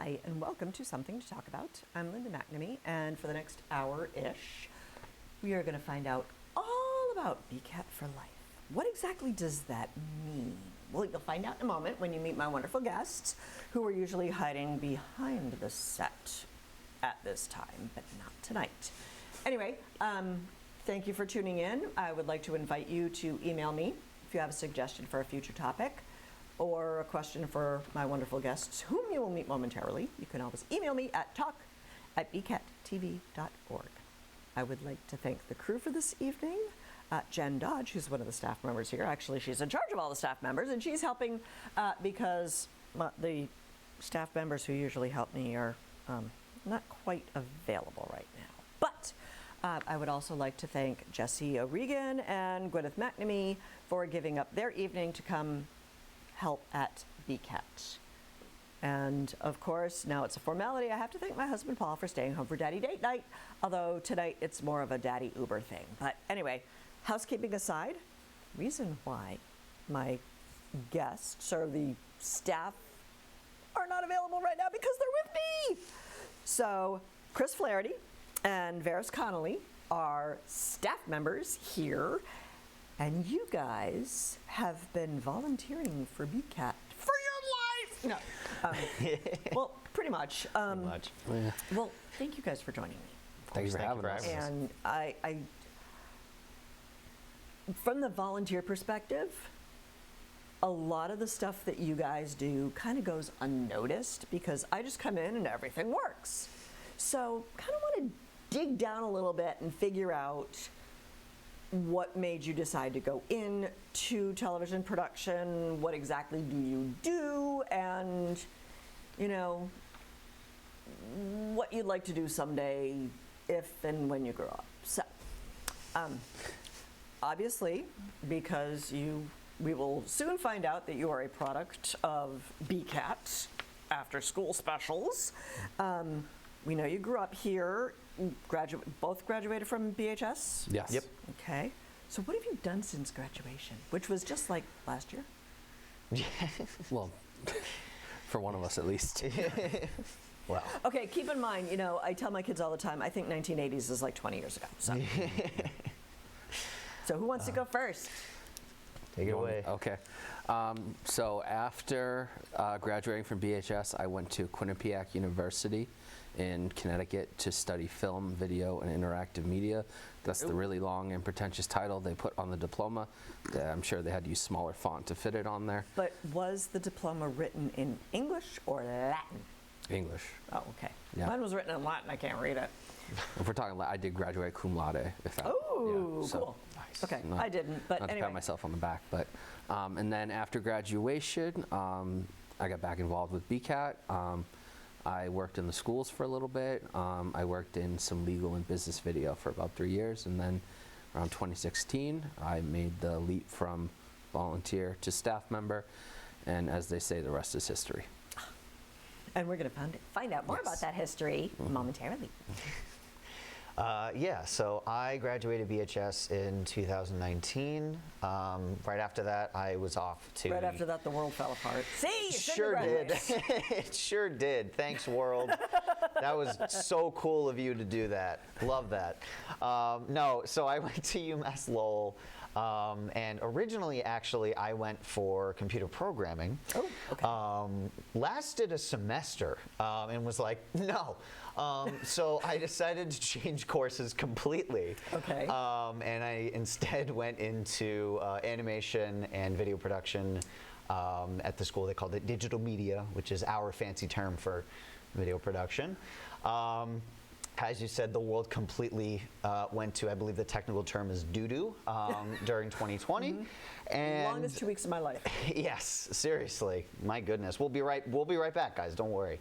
Hi, and welcome to Something to Talk About. I'm Linda McNamee, and for the next hour-ish, we are going to find out all about BCAT for life. What exactly does that mean? Well, you'll find out in a moment when you meet my wonderful guests, who are usually hiding behind the set at this time, but not tonight. Anyway, thank you for tuning in. I would like to invite you to email me if you have a suggestion for a future topic or a question for my wonderful guests, whom you will meet momentarily. You can always email me at talk@bcattv.org. I would like to thank the crew for this evening. Jen Dodge, who's one of the staff members here. Actually, she's in charge of all the staff members, and she's helping because the staff members who usually help me are not quite available right now. But I would also like to thank Jesse O'Regan and Gwyneth McNamee for giving up their evening to come help at BCAT. And of course, now it's a formality, I have to thank my husband Paul for staying home for daddy date night, although tonight it's more of a daddy Uber thing. But anyway, housekeeping aside, reason why my guests or the staff are not available right now because they're with me. So Chris Flaherty and Veras Connolly are staff members here, and you guys have been volunteering for BCAT for your life. No, well, pretty much. Pretty much. Yeah. Well, thank you guys for joining me. Thanks for having us. And I, from the volunteer perspective, a lot of the stuff that you guys do kind of goes unnoticed because I just come in and everything works. So kind of want to dig down a little bit and figure out what made you decide to go into television production, what exactly do you do, and, you know, what you'd like to do someday if and when you grow up. So, obviously, because we will soon find out that you are a product of BCAT after school specials. We know you grew up here, both graduated from BHS? Yes. Yep. Okay. So what have you done since graduation, which was just like last year? Well, for one of us at least. Wow. Okay, keep in mind, you know, I tell my kids all the time, I think 1980s is like 20 years ago. So, so who wants to go first? Take it away. Okay. So after graduating from BHS, I went to Quinnipiac University in Connecticut to study film, video, and interactive media. That's the really long and pretentious title they put on the diploma. I'm sure they had to use smaller font to fit it on there. But was the diploma written in English or Latin? English. Oh, okay. Yeah. Mine was written in Latin. I can't read it. If we're talking, I did graduate cum laude. If that, Oh, yeah, so cool. Nice. Okay, not- I didn't, but Not to anyway. pat myself on the back, but and then after graduation, I got back involved with BCAT. I worked in the schools for a little bit. I worked in some legal and business video for about 3 years, and then around 2016, I made the leap from volunteer to staff member, and as they say, the rest is history. And we're going to find out more about that history momentarily. Yeah, so I graduated BHS in 2019. Right after that, I was off to... Right after that, the world fell apart. See, you Sure did. It sure did. Thanks, world. That was so cool of you to do that. Love that. No, so I went to UMass Lowell, and originally, actually, I went for computer programming. Oh, okay. Lasted a semester, and was like, no. So I decided to change courses completely. Okay. And I instead went into animation and video production at the school. They called it digital media, which is our fancy term for video production. As you said, the world completely went to, I believe the technical term is doo-doo during 2020. Mm-hmm. And Longest 2 weeks of my life. yes, seriously, my goodness. We'll be right back, guys. Don't worry.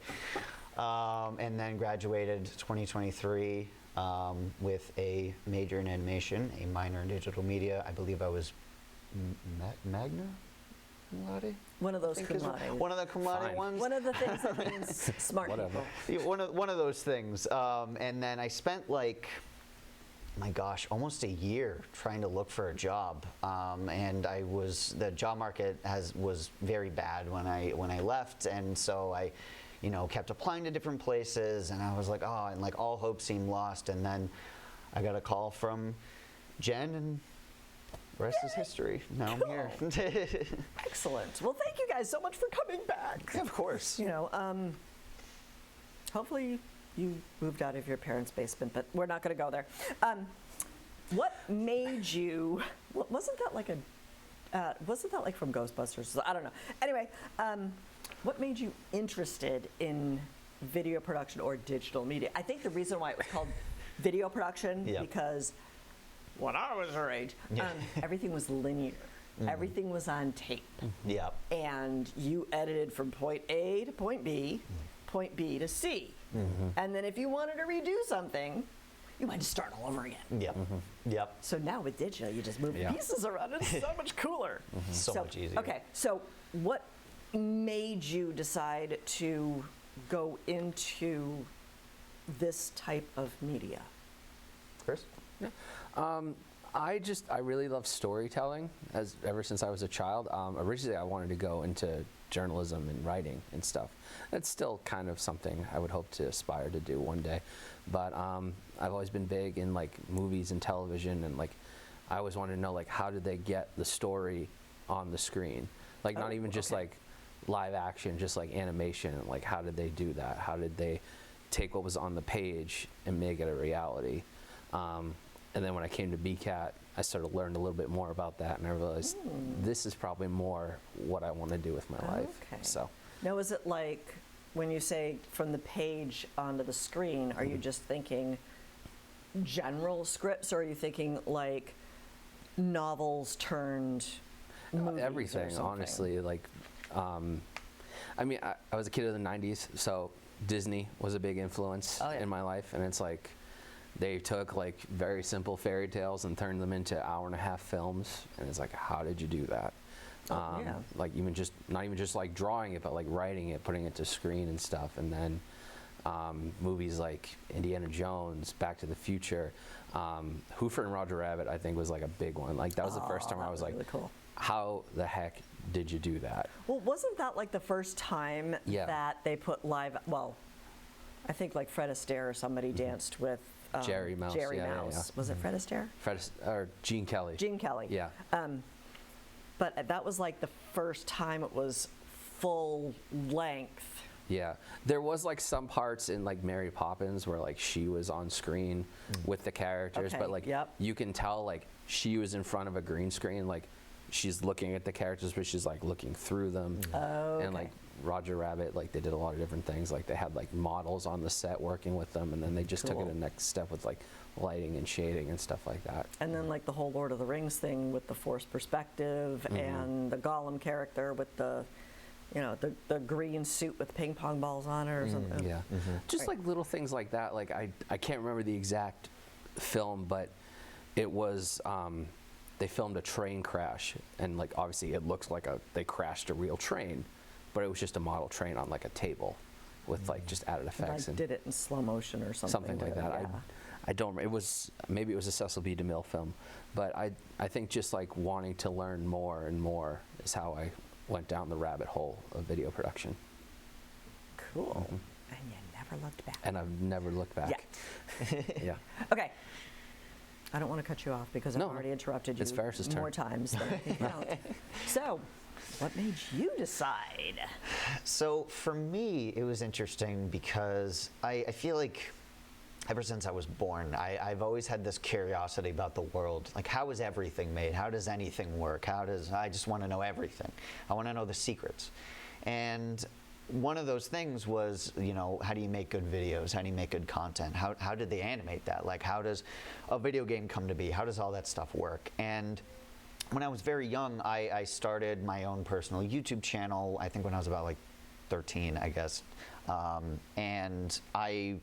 And then graduated 2023 with a major in animation, a minor in digital media. I believe I was magna cum laude? One of those cum laude. One of the cum laude Fine. ones. One of the things that means smart Whatever. people. Yeah, one of those things. And then I spent like, my gosh, almost a year trying to look for a job. And the job market was very bad when I left, and so I you know, kept applying to different places, and I was like, oh, and like all hope seemed lost. And then I got a call from Jen, and the rest is history. Now I'm here. Excellent. Well, thank you guys so much for coming back. Yeah, of course. You know, hopefully you moved out of your parents' basement, but we're not going to go there. What made you? Wasn't that like from Ghostbusters? I don't know. Anyway, what made you interested in video production or digital media? I think the reason why it was called video production because when I was her age, everything was linear. Everything was on tape. Yep. And you edited from point A to point B, point B to C. And then if you wanted to redo something, you had to start all over again. Yep. Yep. So now with digital, you just move the pieces around. It's so much cooler. So much easier. Okay, so what made you decide to go into this type of media? Chris? Yeah. I really love storytelling ever since I was a child. Originally, I wanted to go into journalism and writing and stuff. That's still kind of something I would hope to aspire to do one day. But I've always been big in like movies and television, and like I always wanted to know like how did they get the story on the screen? Like not even just like live action, just like animation. Like how did they do that? How did they take what was on the page and make it a reality? And then when I came to BCAT, I sort of learned a little bit more about that, and I realized this is probably more what I want to do with my life. Okay. So now, is it like when you say from the page onto the screen, are you just thinking general scripts, or are you thinking like novels turned movies? Everything, honestly. Like, I mean, I was a kid of the 90s, so Disney was a big influence in my life, and it's like they took like very simple fairy tales and turned them into hour-and-a-half films, and it's like, how did you do that? Like even just not even just like drawing it, but like writing it, putting it to screen and stuff. And then movies like Indiana Jones, Back to the Future, Hoofer and Roger Rabbit, I think was like a big one. Like that was the first time I was like, really cool. How the heck did you do that? Well, wasn't that like the first time that they put live? Well, I think like Fred Astaire or somebody danced with Jerry Mouse. Jerry Mouse. Was it Fred Astaire? Or Gene Kelly. Gene Kelly. Yeah. But that was like the first time it was full length. Yeah, there was like some parts in like Mary Poppins where like she was on screen with the characters, but like you can tell like she was in front of a green screen, like she's looking at the characters, but she's like looking through them. And like Roger Rabbit, like they did a lot of different things. Like they had like models on the set working with them, and then they just took it the next step with like lighting and shading and stuff like that. And then like the whole Lord of the Rings thing with the forced perspective and the Gollum character with the, you know, the green suit with ping pong balls on it or something. Yeah, just like little things like that. Like I can't remember the exact film, but it was they filmed a train crash, and like obviously it looks like they crashed a real train, but it was just a model train on like a table with like just added effects. And I did it in slow motion or something. Something like that. Yeah. I don't. Maybe it was a Cecil B. DeMille film, but I think just like wanting to learn more and more is how I went down the rabbit hole of video production. Cool. And you never looked back. And I've never looked back. Yeah. Okay. I don't want to cut you off because I've already interrupted you more times than I can count. So, what made you decide? So for me, it was interesting because I feel like ever since I was born, I've always had this curiosity about the world. Like, how is everything made? How does anything work? I just want to know everything. I want to know the secrets. And one of those things was, you know, how do you make good videos? How do you make good content? How did they animate that? Like, how does a video game come to be? How does all that stuff work? And when I was very young, I started my own personal YouTube channel, I think when I was about like 13, I guess. And I,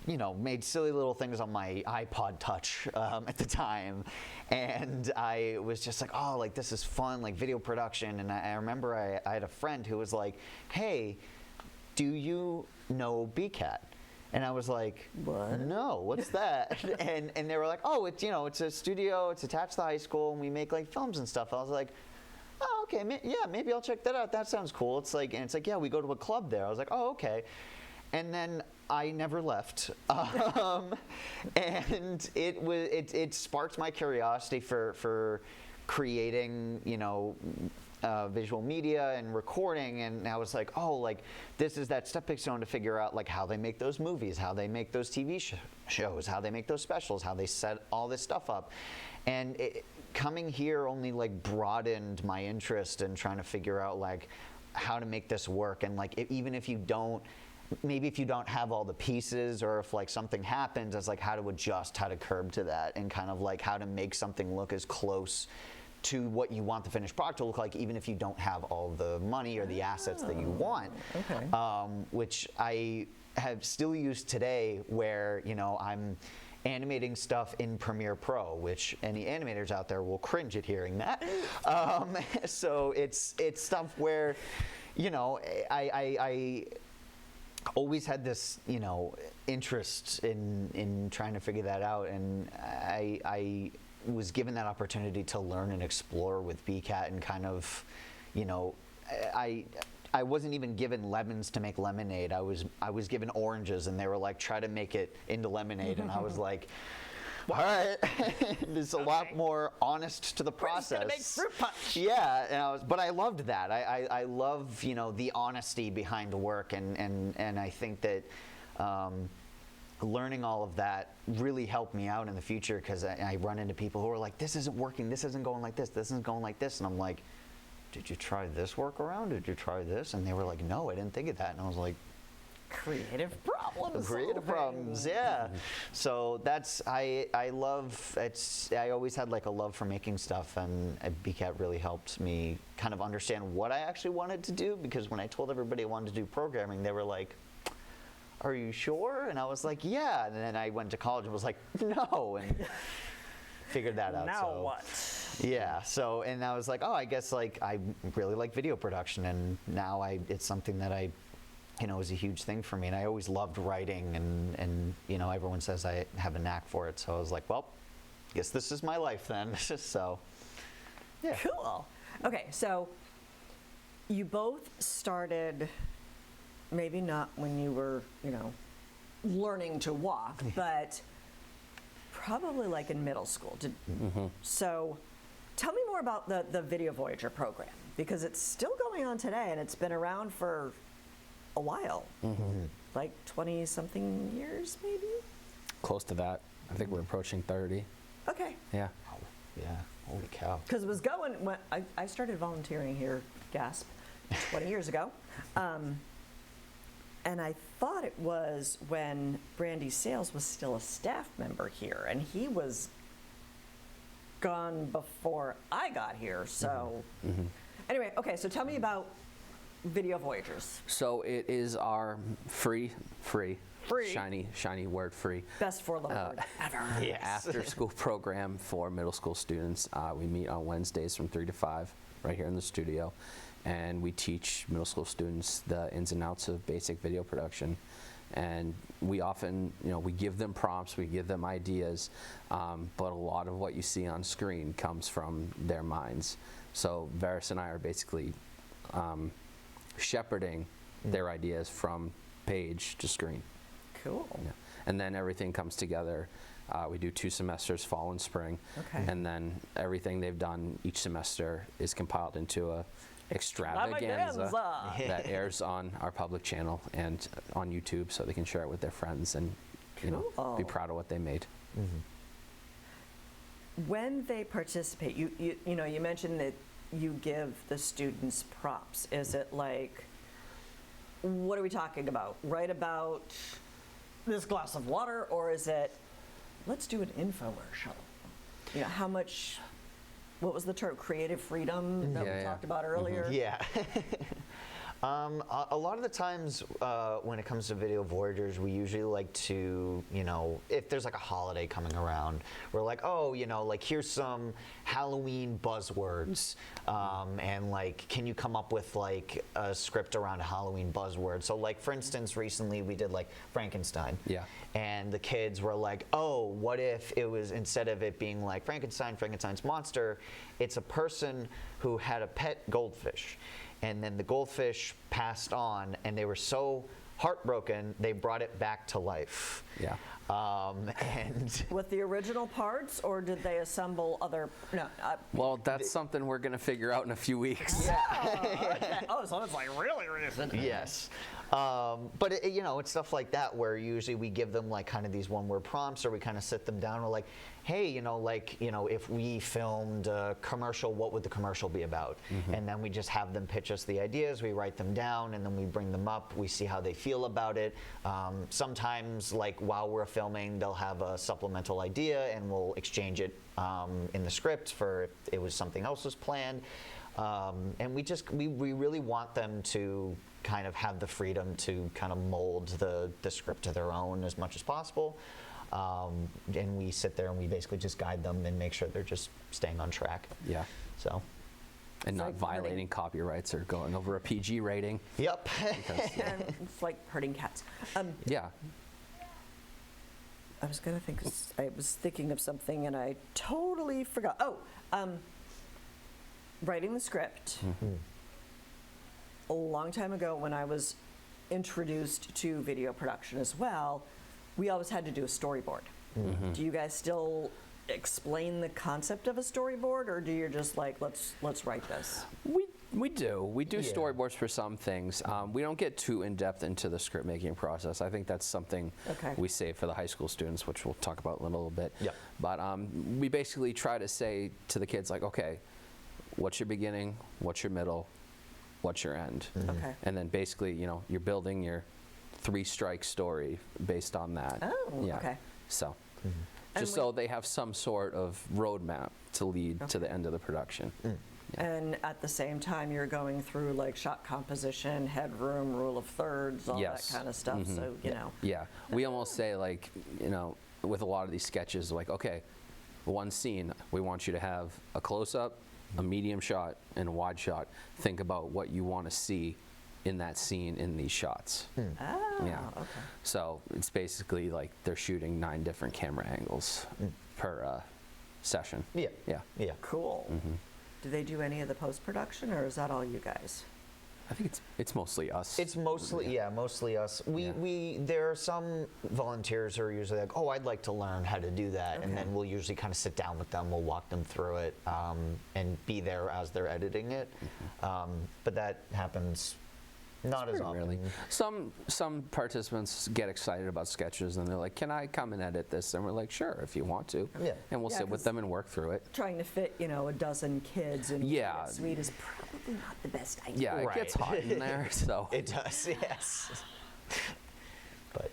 you know, made silly little things on my iPod Touch at the time. And I was just like, oh, like this is fun, like video production. And I remember I had a friend who was like, hey, do you know BCAT? And I was like, what? No, what's that? and they were like, oh, it's, you know, it's a studio, it's attached to the high school, and we make like films and stuff. I was like, oh, okay, yeah, maybe I'll check that out. That sounds cool. It's like, yeah, we go to a club there. I was like, oh, okay. And then I never left, and it sparked my curiosity for creating, visual media and recording, and I was like, oh, like this is that stepping stone to figure out like how they make those movies, how they make those TV shows, how they make those specials, how they set all this stuff up, and coming here only like broadened my interest in trying to figure out like how to make this work, and like even if you don't. Maybe if you don't have all the pieces, or if like something happens, it's like how to adjust, how to curb to that, and kind of like how to make something look as close to what you want the finished product to look like, even if you don't have all the money or the assets that you want. Okay. Which I have still used today, where I'm animating stuff in Premiere Pro, which any animators out there will cringe at hearing that. So it's stuff where I always had this, interest in trying to figure that out, and I was given that opportunity to learn and explore with BCAT, and kind of, I wasn't even given lemons to make lemonade. I was given oranges, and they were like, try to make it into lemonade, and I was like, all right, there's a lot more honest to the process. We're just gonna make fruit punch. Yeah, but I loved that. I love the honesty behind the work, and I think that learning all of that really helped me out in the future, because I run into people who are like, this isn't working, this isn't going like this isn't going like this, and I'm like, did you try this workaround? Did you try this? And they were like, no, I didn't think of that, and I was like, creative problems. Creative problems, yeah. So that's I love it's. I always had like a love for making stuff, and BCAT really helped me kind of understand what I actually wanted to do. Because when I told everybody I wanted to do programming, they were like, "Are you sure?" And I was like, "Yeah." And then I went to college and was like, "No," and figured that out. Now so, what? Yeah. So and I was like, "Oh, I guess like I really like video production," and now it's something that I. Was a huge thing for me, and I always loved writing, and everyone says I have a knack for it, so I was like, well, guess this is my life then. So, yeah. Cool. Okay, so you both started, maybe not when you were, learning to walk, but probably like in middle school. So tell me more about the Video Voyager program, because it's still going on today, and it's been around for a while, like 20-something years, maybe? Close to that. I think we're approaching 30. Okay. Yeah. Oh, yeah. Holy cow. Because it was going, when I started volunteering here, gasp, 20 years ago. And I thought it was when Brandy Sales was still a staff member here, and he was gone before I got here, so. Anyway, okay, so tell me about Video Voyagers. So it is our free, shiny word, free. Best four-letter word ever. Yes. After school program for middle school students. We meet on Wednesdays from 3 to 5 right here in the studio, and we teach middle school students the ins and outs of basic video production. And we often, we give them prompts, we give them ideas, but a lot of what you see on screen comes from their minds. So Veras and I are basically shepherding their ideas from page to screen. Cool. Yeah. And then everything comes together. We do 2 semesters, fall and spring. Okay. And then everything they've done each semester is compiled into a extravaganza that airs on our public channel and on YouTube, so they can share it with their friends and be proud of what they made. When they participate, you mentioned that you give the students props. Is it like, what are we talking about? Write about this glass of water, or is it, let's do an infomercial? How much, what was the term, creative freedom that we talked about earlier? Yeah. A lot of the times when it comes to Video Voyagers, we usually like to, if there's like a holiday coming around, we're like, oh, like here's some Halloween buzzwords, and like, can you come up with like a script around a Halloween buzzword? So like, for instance, recently we did like Frankenstein. Yeah. And the kids were like, oh, what if it was, instead of it being like Frankenstein's monster, it's a person who had a pet goldfish. And then the goldfish passed on, and they were so heartbroken, they brought it back to life. Yeah. And With the original parts, or did they assemble other? No. Well, that's something we're going to figure out in a few weeks. Okay. Oh, so it's like really recent. yes. But it's stuff like that where usually we give them like kind of these one-word prompts, or we kind of sit them down. We're like, hey, if we filmed a commercial, what would the commercial be about? And then we just have them pitch us the ideas. We write them down, and then we bring them up. We see how they feel about it. Sometimes, like while we're filming, they'll have a supplemental idea, and we'll exchange it in the script for if it was something else was planned. And we really want them to kind of have the freedom to kind of mold the script to their own as much as possible. And we sit there and we basically just guide them and make sure they're just staying on track. Yeah. So. And not like violating copyrights or going over a PG rating. Yep. And it's like herding cats. Yeah. I was thinking of something and I totally forgot. Oh, writing the script. A long time ago when I was introduced to video production as well, we always had to do a storyboard. Do you guys still explain the concept of a storyboard, or do you just like, let's write this? We do Yeah. storyboards for some things. We don't get too in-depth into the script making process. I think that's something we save for the high school students, which we'll talk about in a little bit. Yep. But we basically try to say to the kids, like, okay, what's your beginning, what's your middle, what's your end? Okay. And then basically, you're building your 3-strike story based on that. Oh, yeah. okay. So, And just so they have some sort of roadmap to lead to the end of the production. And at the same time, you're going through like shot composition, headroom, rule of thirds, all Yes. that kind of stuff. So, Yeah, we almost say like, with a lot of these sketches, like, okay, one scene, we want you to have a close-up, a medium shot, and a wide shot. Think about what you want to see in that scene in these shots. Oh, Yeah. okay. So it's basically like they're shooting 9 different camera angles per session. Yeah. Yeah. Cool. Do they do any of the post-production, or is that all you guys? I think it's mostly us. It's mostly mostly us. There are some volunteers who are usually like, oh, I'd like to learn how to do that, and then we'll usually kind of sit down with them, we'll walk them through it, and be there as they're editing it. But that happens not as often. Really. Some participants get excited about sketches and they're like, can I come and edit this? And we're like, sure, if you want to. Yeah. And we'll Yeah, sit with 'cause them and work through it. Trying to fit, a dozen kids in Yeah. one suite is probably not the best idea. Yeah, it gets hot in there, so. It does, yes. But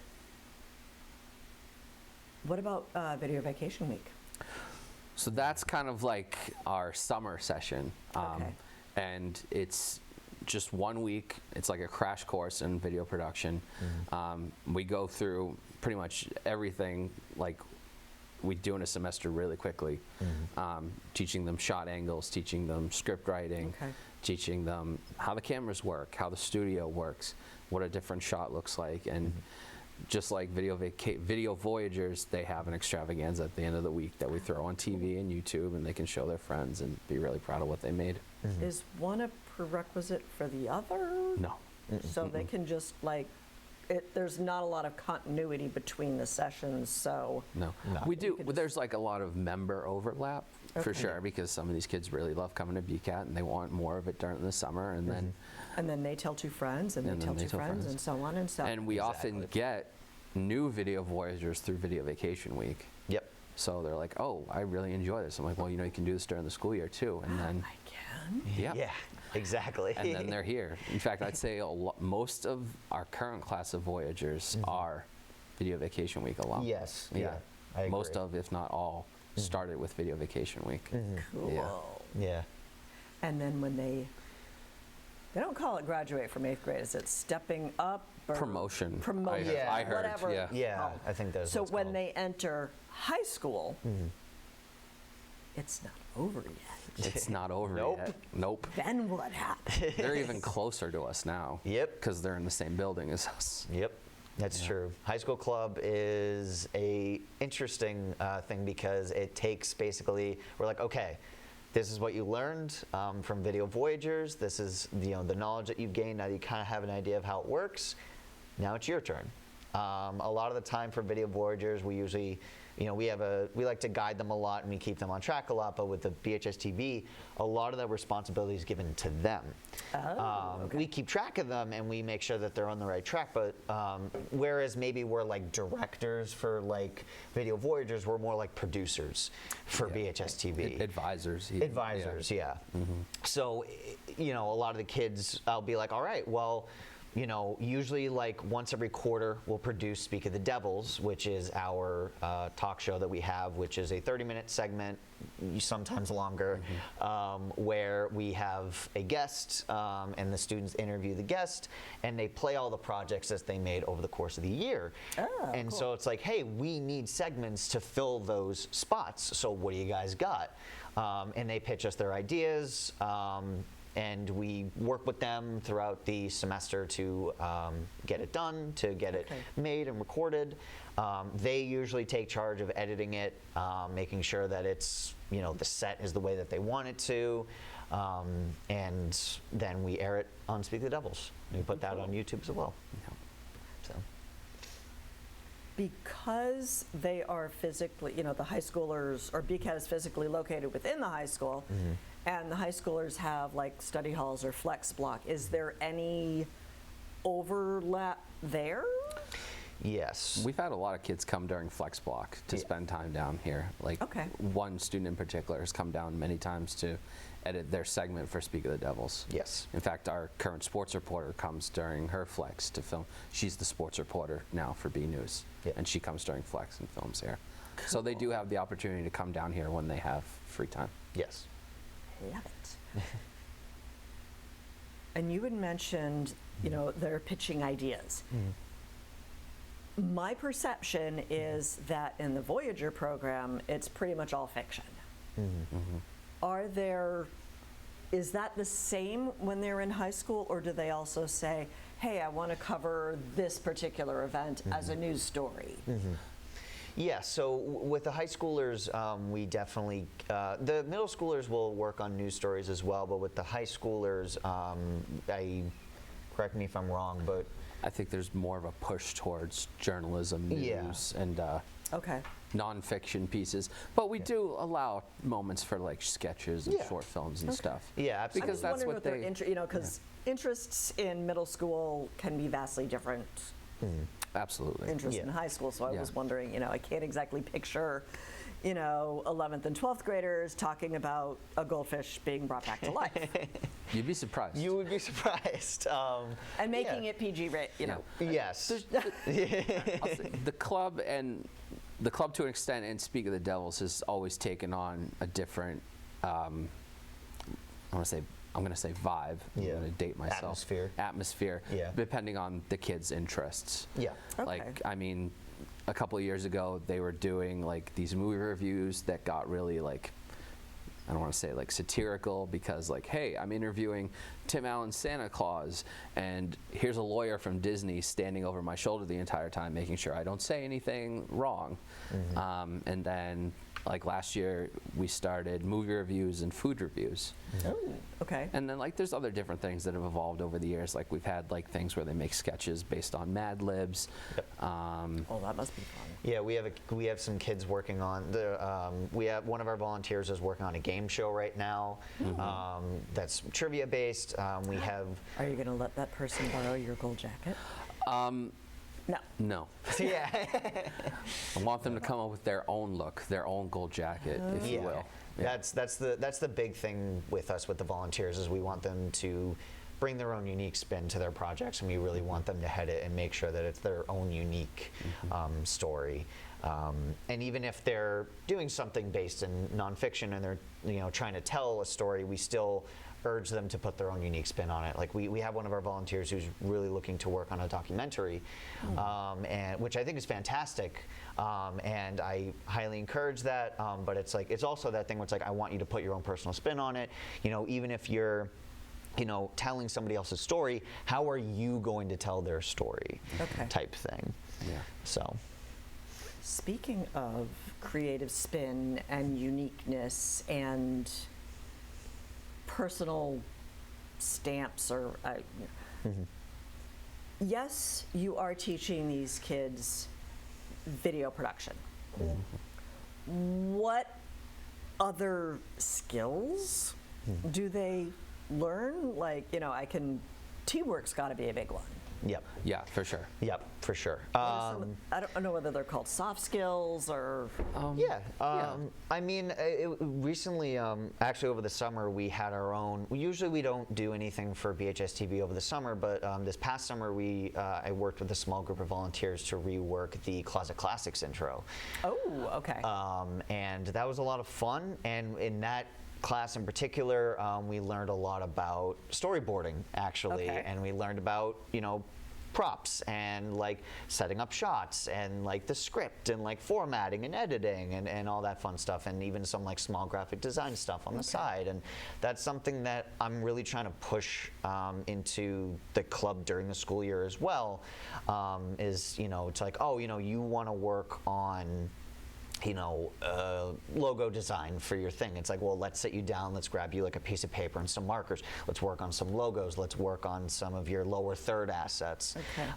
What about video vacation week? So that's kind of like our summer session. Okay. And it's just 1 week. It's like a crash course in video production. We go through pretty much everything like we do in a semester really quickly. Teaching them shot angles, teaching them script writing, teaching them how the cameras work, how the studio works, what a different shot looks like. And just like Video Voyagers, they have an extravaganza at the end of the week that we throw on TV and YouTube, and they can show their friends and be really proud of what they made. Is one a prerequisite for the other? No. So they can just there's not a lot of continuity between the sessions, so. No. We do, there's like a lot of member overlap for sure, because some of these kids really love coming to BCAT and they want more of it during the summer, and then And then they tell 2 friends, and they tell 2 friends, and so on and so on. and we often get new Video Voyagers through Video Vacation Week. Yep. So they're like, oh, I really enjoy this. I'm like, well, you can do this during the school year too. And then, I can. yeah. Exactly. And then they're here. In fact, I'd say most of our current class of Voyagers are Video Vacation Week alum. Yes. Yeah. I agree. Most of, if not all, started with Video Vacation Week. Cool. Yeah. Yeah. And then when They don't call it graduate from 8th grade. Is it stepping up? Or Promotion. Promotion. I heard, whatever. yeah. Yeah, I think that's So what's when called. they enter high school, it's not over yet. It's not over Nope. yet. Nope. Then what happens? They're even closer to us now. Yep. Because they're in the same building as us. Yep, that's true. High school club is a interesting thing because it takes basically, we're like, okay, this is what you learned from Video Voyagers. This is the knowledge that you've gained. Now you kind of have an idea of how it works. Now it's your turn. A lot of the time for Video Voyagers, we usually, we like to guide them a lot and we keep them on track a lot. But with the BHS TV, a lot of that responsibility is given to them. We keep track of them and we make sure that they're on the right track. But whereas maybe we're like directors for like Video Voyagers, we're more like producers for BHS TV. Advisors. Advisors, yeah. So, a lot of the kids, I'll be like, all right, well, usually like once every quarter we'll produce Speak of the Devils, which is our talk show that we have, which is a 30-minute segment, sometimes longer, where we have a guest and the students interview the guest and they play all the projects that they made over the course of the year. And so it's like, hey, we need segments to fill those spots. So what do you guys got? And they pitch us their ideas. And we work with them throughout the semester to get it done, to get it made and recorded. They usually take charge of editing it, making sure that it's, the set is the way that they want it to. And then we air it on Speak the Devils. We put that on YouTube as well. So. Because they are physically, the high schoolers, or BCAT is physically located within the high school, and the high schoolers have like study halls or flex block, is there any overlap there? Yes. We've had a lot of kids come during Flex Block to spend time down here. Like one student in particular has come down many times to edit their segment for Speak of the Devils. Yes. In fact, our current sports reporter comes during her Flex to film. She's the sports reporter now for B News, and she comes during Flex and films here. So they do have the opportunity to come down here when they have free time. Yes. Love it. And you had mentioned, they're pitching ideas. My perception is that in the Voyager program, it's pretty much all fiction. Is that the same when they're in high school, or do they also say, hey, I want to cover this particular event as a news story? Yeah, so with the high schoolers, we definitely, the middle schoolers will work on news stories as well, but with the high schoolers, correct me if I'm wrong, but I think there's more of a push towards journalism, news, and nonfiction pieces. But we do allow moments for like sketches and short films and stuff. Yeah, absolutely. Because that's what they, because interests in middle school can be vastly different. Absolutely. Interest in high school, so I was wondering, I can't exactly picture, 11th and 12th graders talking about a goldfish being brought back to life. You'd be surprised. You would be surprised. And making it PG, Yes. The club to an extent, and Speak of the Devils has always taken on a different, I'm going to say vibe. I'm going to date myself. Atmosphere. Yeah. Depending on the kids' interests. Yeah. Like, I mean, a couple of years ago, they were doing like these movie reviews that got really like, I don't want to say like satirical, because like, hey, I'm interviewing Tim Allen's Santa Claus, and here's a lawyer from Disney standing over my shoulder the entire time, making sure I don't say anything wrong. And then like last year, we started movie reviews and food reviews. Oh, okay. And then like there's other different things that have evolved over the years. Like we've had like things where they make sketches based on Mad Libs. Oh, that must be fun. Yeah, we have some kids working on we have one of our volunteers is working on a game show right now. That's trivia based. We have. Are you going to let that person borrow your gold jacket? No. Yeah. I want them to come up with their own look, their own gold jacket, if you will. Yeah. That's the big thing with us with the volunteers is we want them to bring their own unique spin to their projects, and we really want them to head it and make sure that it's their own unique story. And even if they're doing something based in nonfiction and they're trying to tell a story, we still urge them to put their own unique spin on it. Like we have one of our volunteers who's really looking to work on a documentary, and which I think is fantastic, and I highly encourage that. But it's like it's also that thing where it's like I want you to put your own personal spin on it. You know, even if you're telling somebody else's story, how are you going to tell their story? Okay. Type thing. Yeah. So. Speaking of creative spin and uniqueness and personal stamps, or yes, you are teaching these kids video production. What other skills do they learn? Like, teamwork's got to be a big one. Yep. Yeah, for sure. Yep, for sure. I don't know whether they're called soft skills or. I mean, recently, actually over the summer, we had our own. Usually, we don't do anything for BHS TV over the summer, but this past summer, I worked with a small group of volunteers to rework the Closet Classics intro. Oh, okay. And that was a lot of fun, and in that class in particular, we learned a lot about storyboarding, actually, and we learned about props and like setting up shots and like the script and like formatting and editing and all that fun stuff, and even some like small graphic design stuff on the side. And that's something that I'm really trying to push into the club during the school year as well. Is it's like, oh, you want to work on logo design for your thing. It's like, well, let's sit you down, let's grab you like a piece of paper and some markers, let's work on some logos, let's work on some of your lower third assets.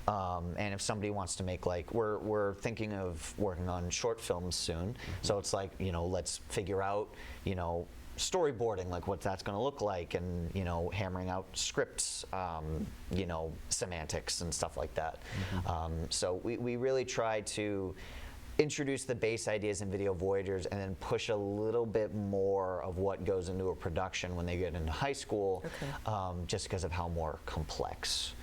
And if somebody wants to make, like, we're thinking of working on short films soon, so it's like, let's figure out, storyboarding, like what that's going to look like, and hammering out scripts, semantics and stuff like that. So we really try to introduce the base ideas in Video Voyagers and then push a little bit more of what goes into a production when they get into high school, just because of how more complex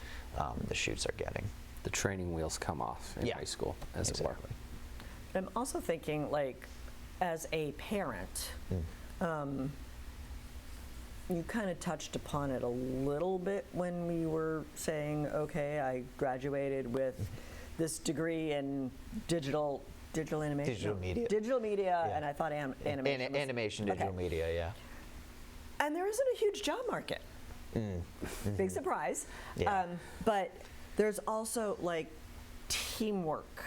the shoots are getting. The training wheels come off in high school, as it were. I'm also thinking, like, as a parent, you kind of touched upon it a little bit when we were saying, okay, I graduated with this degree in digital animation? Digital media, and I thought animation. Animation, digital media, yeah. And there isn't a huge job market. Big surprise. But there's also like teamwork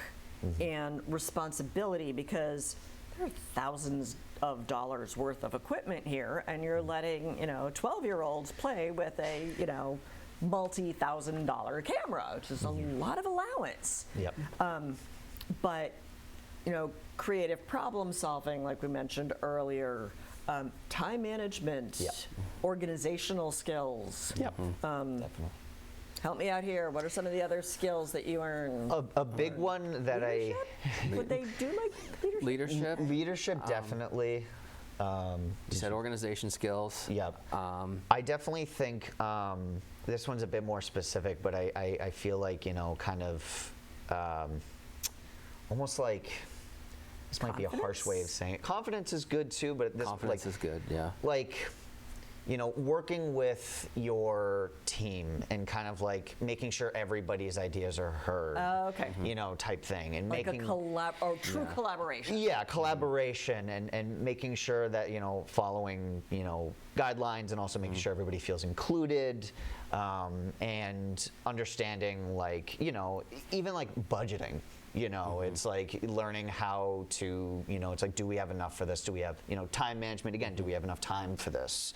and responsibility, because there are thousands of dollars worth of equipment here, and you're letting 12-year-olds play with a multi-$1,000 camera, which is a lot of allowance. But creative problem solving, like we mentioned earlier, time management, organizational skills. Definitely. Help me out here. What are some of the other skills that you earn? A big one that Would they do like leadership? Leadership, definitely. You said organization skills. I definitely think this one's a bit more specific, but I feel like, kind of almost like, this might be a harsh way of saying it. Confidence is good too, but Confidence is good, yeah. Like, working with your team and kind of like making sure everybody's ideas are heard. Type thing, and like making true collaboration. Yeah, collaboration, and making sure that following guidelines, and also making sure everybody feels included, and understanding, like even like budgeting. It's like learning how to, it's like, do we have enough for this? Do we have, time management? Again, do we have enough time for this?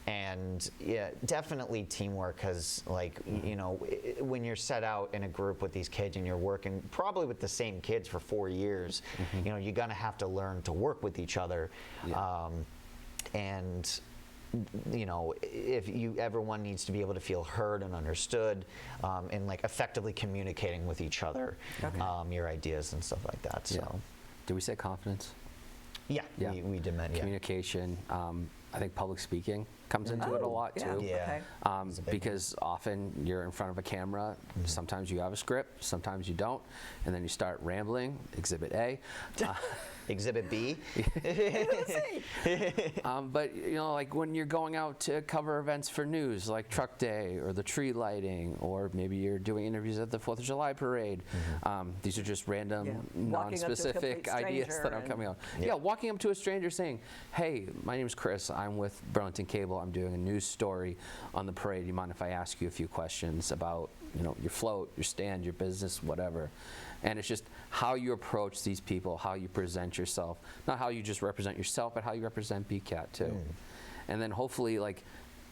And yeah, definitely teamwork has, like, when you're set out in a group with these kids and you're working probably with the same kids for 4 years, you're going to have to learn to work with each other. And if everyone needs to be able to feel heard and understood, and like effectively communicating with each other, your ideas and stuff like that. So, did we say confidence? We did mention communication. I think public speaking comes into it a lot yeah. too. Okay. It's a big Because often you're in front of a camera, sometimes you have a script, sometimes you don't, and then you start rambling, exhibit A. Exhibit B. But you know, like when you're going out to cover events for news, like Truck Day or the tree lighting, or maybe you're doing interviews at the 4th of July parade. These are just random, Walking up to a non-specific complete ideas that stranger I'm coming out. Yeah. Yeah, walking up to a stranger saying, "Hey, my name's Chris. I'm with Burlington Cable. I'm doing a news story on the parade. You mind if I ask you a few questions about, you know, your float, your stand, your business, whatever?" And it's just how you approach these people, how you present yourself, not how you just represent yourself, but how you represent BCAT too. And then hopefully, like,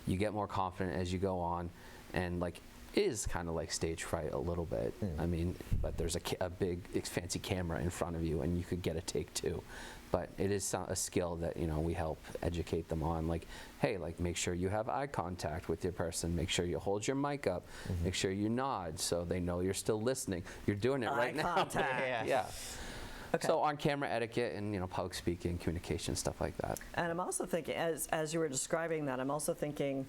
you get more confident as you go on, and like, it is kind of like stage fright a little bit. I mean, but there's a big fancy camera in front of you, and you could get a take too. But it is a skill that, you know, we help educate them on. Like, hey, like, make sure you have eye contact with your person. Make sure you hold your mic up. Make sure you nod so they know you're still listening. You're doing it right now. Contact. Yeah. Okay. So on camera etiquette and, you know, public speaking, communication, stuff like that. And I'm also thinking, as you were describing that, I'm also thinking,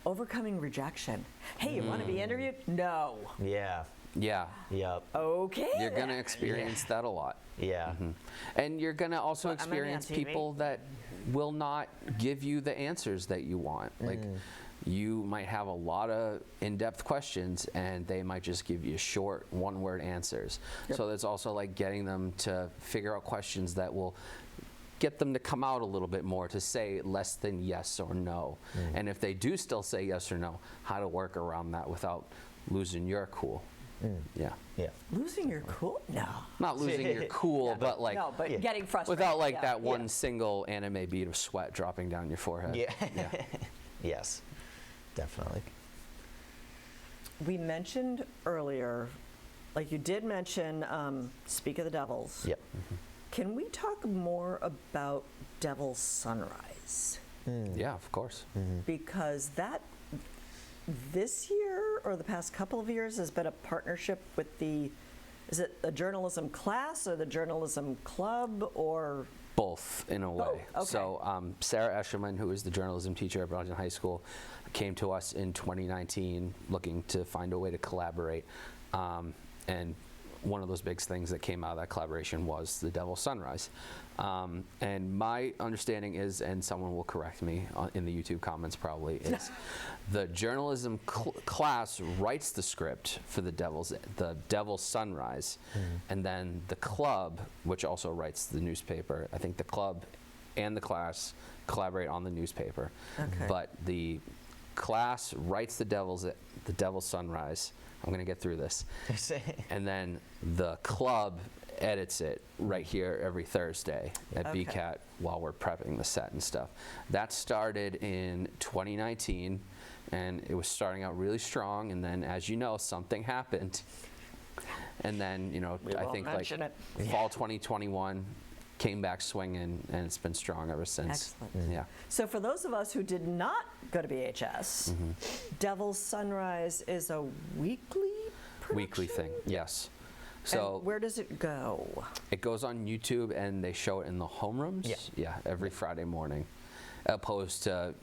overcoming rejection. Hey, you want to be interviewed? No. Yeah. Yeah. Yep. Okay. You're going to then. experience that a lot. Yeah. And you're going to also Well, I'm gonna be on experience TV. people that will not give you the answers that you want. Like, you might have a lot of in-depth questions, and they might just give you short, one-word answers. So it's also like getting them to figure out questions that will get them to come out a little bit more, to say less than yes or no. And if they do still say yes or no, how to work around that without losing your cool. Yeah. Yeah. Losing your cool? No. Not losing your cool, but like No, but getting frustrated. without like yeah. that one single anime bead of sweat dropping down your forehead. Yeah. Yeah. Yes. Definitely. We mentioned earlier, like you did mention, Speak of the Devils. Yep. Can we talk more about Devil's Sunrise? Yeah, of course. Because that, this year or the past couple of years, has been a partnership with the, is it the journalism class or the journalism club, or? Both, in a way. okay. So Sarah Escherman, who is the journalism teacher at Burlington High School, came to us in 2019 looking to find a way to collaborate. And one of those big things that came out of that collaboration was the Devil's Sunrise. And my understanding is, and someone will correct me in the YouTube comments probably, is the journalism class writes the script for the Devil's Sunrise, and then the club, which also writes the newspaper, I think the club and the class collaborate on the newspaper. Okay. But the class writes the Devil's Sunrise. I'm going to get through this. And then the club edits it right here every Thursday at Okay. BCAT while we're prepping the set and stuff. That started in 2019, and it was starting out really strong, and then, as you know, something happened. And then, you know, We I won't think like mention it. fall 2021 came back swinging, and it's been strong ever since. Excellent. Yeah. So for those of us who did not go to BHS, Devil's Sunrise is a weekly production? Weekly thing, yes. And So where does it go? it goes on YouTube, and they show it in the homerooms. Yeah. Every Friday morning, opposed to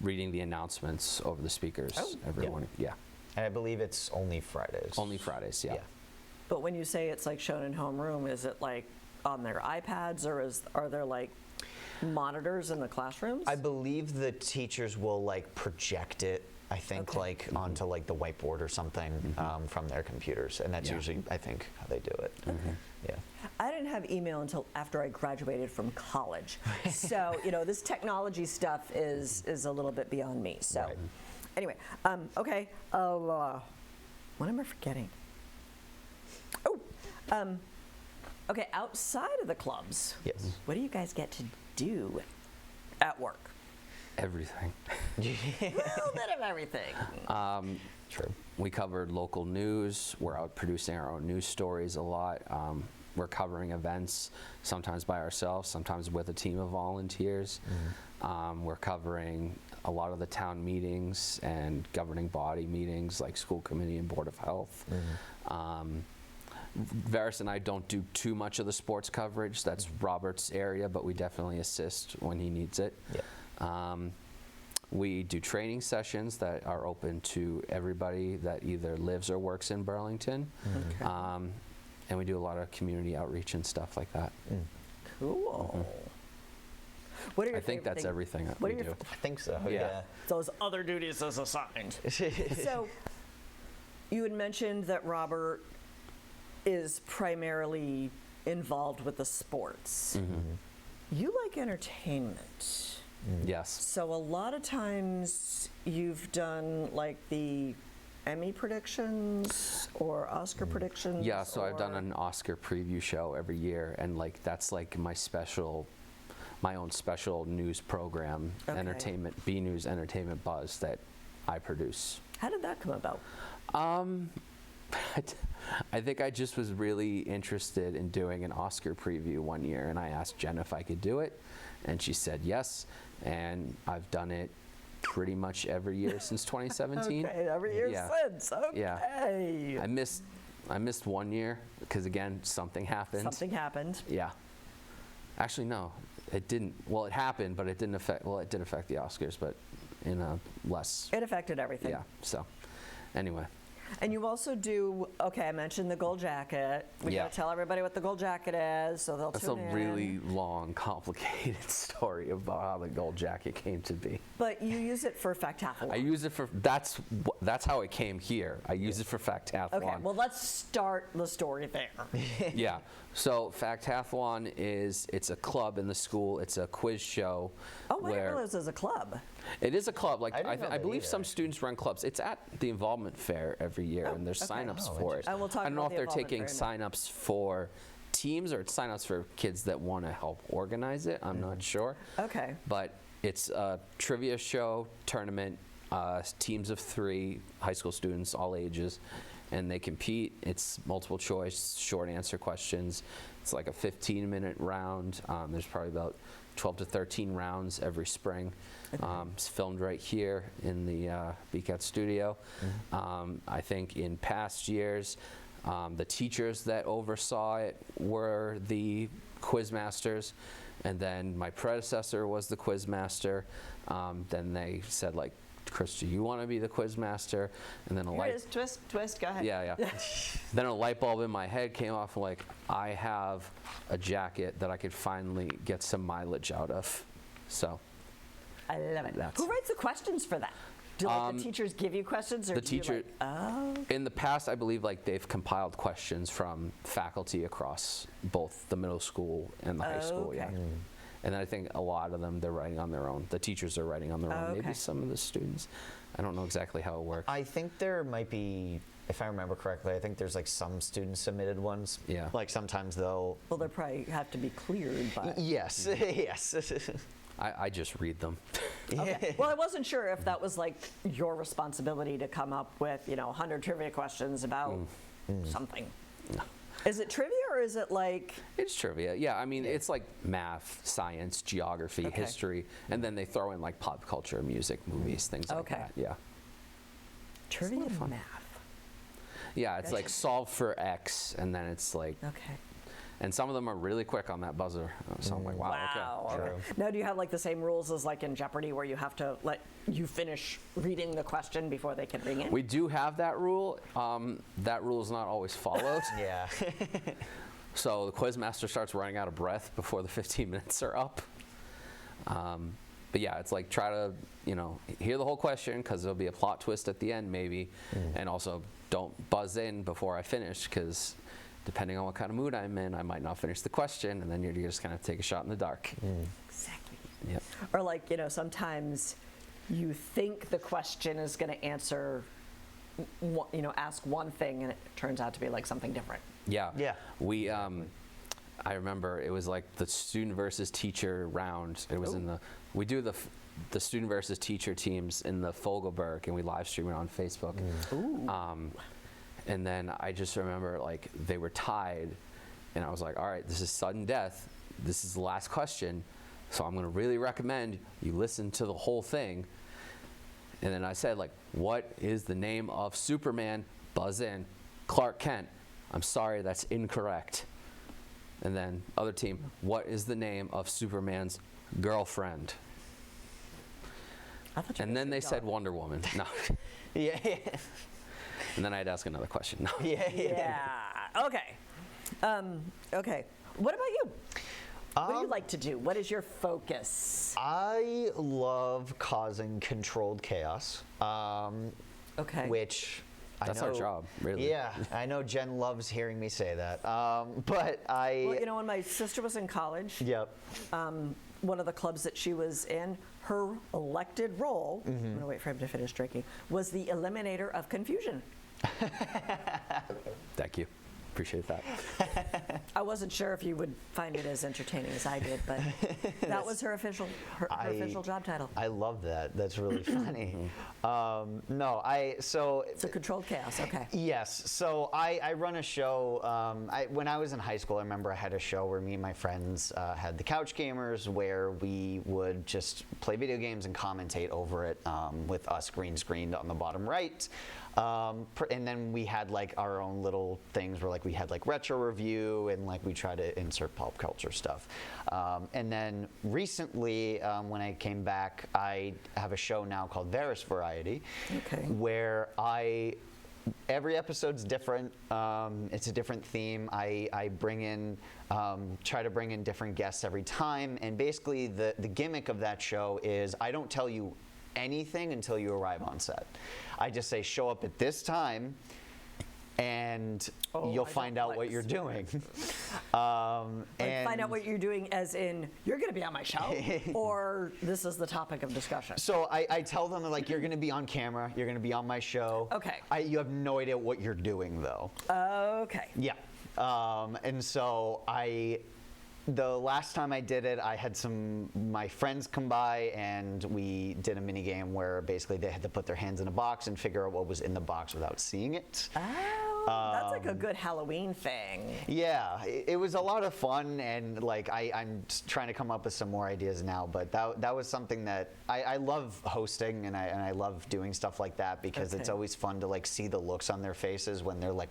reading the announcements over the speakers every yeah. morning. Yeah, And I believe it's only Fridays. only Fridays. Yeah. Yeah. But when you say it's like shown in homeroom, is it like on their iPads, or are there like monitors in the classrooms? I believe the teachers will like project it, I think, Okay. like onto like the whiteboard or something from their computers, and that's Yeah. usually, I think, how they do it. Yeah. I didn't have email until after I graduated from college. So, you know, this technology stuff is a little bit beyond me. So, Right. anyway, okay. What am I forgetting? Oh, okay, outside of the clubs, Yes. what do you guys get to do at work? Everything. A little bit of everything. True. We covered local news. We're out producing our own news stories a lot. We're covering events, sometimes by ourselves, sometimes with a team of volunteers. We're covering a lot of the town meetings and governing body meetings like school committee and board of health. Veras and I don't do too much of the sports coverage. That's Robert's area, but we definitely assist when he needs it. Yeah. We do training sessions that are open to everybody that either lives or works in Burlington. Okay. And we do a lot of community outreach and stuff like that. Cool. What are your I think favorite that's things- everything that what we are your do. I think so. Yeah. Yeah. Those other duties as assigned. So, you had mentioned that Robert is primarily involved with the sports. You like entertainment. Yes. So a lot of times you've done like the Emmy predictions or Oscar predictions. Yeah, so I've done or- an Oscar preview show every year, and like that's like my own special news program, Okay. entertainment, B News Entertainment Buzz that I produce. How did that come about? I think I just was really interested in doing an Oscar preview one year, and I asked Jen if I could do it, and she said yes, and I've done it pretty much every year since 2017. Okay, every year Yeah. since. Okay. Yeah. I missed 1 year because again something happened. Something happened. Yeah. Actually, no, it didn't. Well, it happened, but it didn't affect. Well, it did affect the Oscars, but in a less. It affected everything. Yeah. So, anyway. And you also do, okay, I mentioned the gold jacket. We Yeah. gotta tell everybody what the gold jacket is, so they'll That's a tune in. really long, complicated story about how the gold jacket came to be. But you use it for Factathlon. I use it for that's how it came here. I use it for Factathlon. Okay, well, let's start the story there. Yeah. So Factathlon it's a club in the school. It's a quiz show. Oh, I didn't where realize it was a club. it is a club. Like I didn't know I that believe either, some actually. students run clubs. It's at the involvement fair every year, and there's okay. sign-ups Oh, for it. And we'll talk I don't know about if the they're involvement taking fair in a sign-ups for teams or it's sign-ups for kids that want to help organize it. I'm not sure. Okay. But it's a trivia show tournament, teams of 3 high school students, all ages, and they compete. It's multiple choice, short answer questions. It's like a 15-minute round. There's probably about 12 to 13 rounds every spring. It's filmed right here in the BCAT studio. I think in past years, the teachers that oversaw it were the quiz masters, and then my predecessor was the quiz master. Then they said, like, Chris, do you want to be the quiz master? And then a Here light it is, twist, go ahead. yeah. Then a light bulb in my head came off, and like, I have a jacket that I could finally get some mileage out of. So I love it. That's- Who writes the questions for that? Do like, the teachers give you questions? Or the do you, teacher- like, oh, in the past, I believe like they've compiled questions from faculty across both the middle school and the high school. Yeah. Okay. And then I think a lot of them, they're writing on their own. The teachers are writing on their own. Okay. Maybe some of the students. I don't know exactly how it works. I think there might be, if I remember correctly, I think there's like some student submitted ones. Yeah. Like sometimes they'll. well, they probably have to be cleared by. Yes. Yes. I just read them. Okay. Well, I wasn't sure if that was like your responsibility to come up with, 100 trivia questions about something. No. Is it trivia or is it like, It's trivia. Yeah, I mean, it's like math, science, geography, Okay. history, and then they throw in like pop culture, music, movies, things like Okay. that. Yeah. trivia lot of fun. math? Yeah, it's like Gotcha. solve for X, and then it's like, Okay. and some of them are really quick on that buzzer. So I'm like, wow, Wow. okay. Okay. True. Now, do you have like the same rules as like in Jeopardy where you have to let you finish reading the question before they can ring in? We do have that rule. That rule is not always followed. Yeah. So the quiz master starts running out of breath before the 15 minutes are up. But yeah, it's like try to, hear the whole question because there'll be a plot twist at the end maybe. And also don't buzz in before I finish because depending on what kind of mood I'm in, I might not finish the question and then you're just kind of take a shot in the dark. Exactly. Yep. Or like, sometimes you think the question is going to answer, ask one thing and it turns out to be like something different. Yeah. Yeah. We, I remember it was like the student versus teacher round. It was we do the student versus teacher teams in the Fogelberg and we live stream it on Facebook. And then I just remember like they were tied and I was like, all right, this is sudden death. This is the last question. So I'm going to really recommend you listen to the whole thing. And then I said like, what is the name of Superman? Buzz in. Clark Kent. I'm sorry, that's incorrect. And then other team, what is the name of Superman's girlfriend? I thought you And were then gonna they say said dog. Wonder Woman. No. Yeah. And then I'd ask another question. No. Yeah. Okay. Okay. What about you? What do you like to do? What is your focus? I love causing controlled chaos. Okay. Which That's I know, our job, really. Yeah, I know Jen loves hearing me say that. But I. Well, you know, when my sister was in college, Yep. one of the clubs that she was in, her elected role, I'm going to wait for him to finish drinking, was the eliminator of confusion. Thank you. Appreciate that. I wasn't sure if you would find it as entertaining as I did, but that was her official official job title. I love that. That's really funny. No, so. So controlled chaos. Okay. Yes. So I run a show. When I was in high school, I remember I had a show where me and my friends had the Couch Gamers, where we would just play video games and commentate over it with us green screened on the bottom right. And then we had like our own little things where like we had like retro review and like we try to insert pop culture stuff. And then recently, when I came back, I have a show now called Veras Variety, Okay. where every episode's different. It's a different theme. I bring in, try to bring in different guests every time. And basically the gimmick of that show is I don't tell you anything until you arrive on set. I just say, show up at this time and you'll find out what you're doing. And find out what you're doing as in, you're going to be on my show, or this is the topic of discussion. So I tell them, like, you're going to be on camera, you're going to be on my show. Okay. You have no idea what you're doing, though. Okay. Yeah. And so the last time I did it, I had my friends come by and we did a mini game where basically they had to put their hands in a box and figure out what was in the box without seeing it. Oh, that's like a good Halloween thing. Yeah, it was a lot of fun, and like I'm trying to come up with some more ideas now, but that was something that I love hosting, and I love doing stuff like that because it's always fun to like see the looks on their faces when they're like,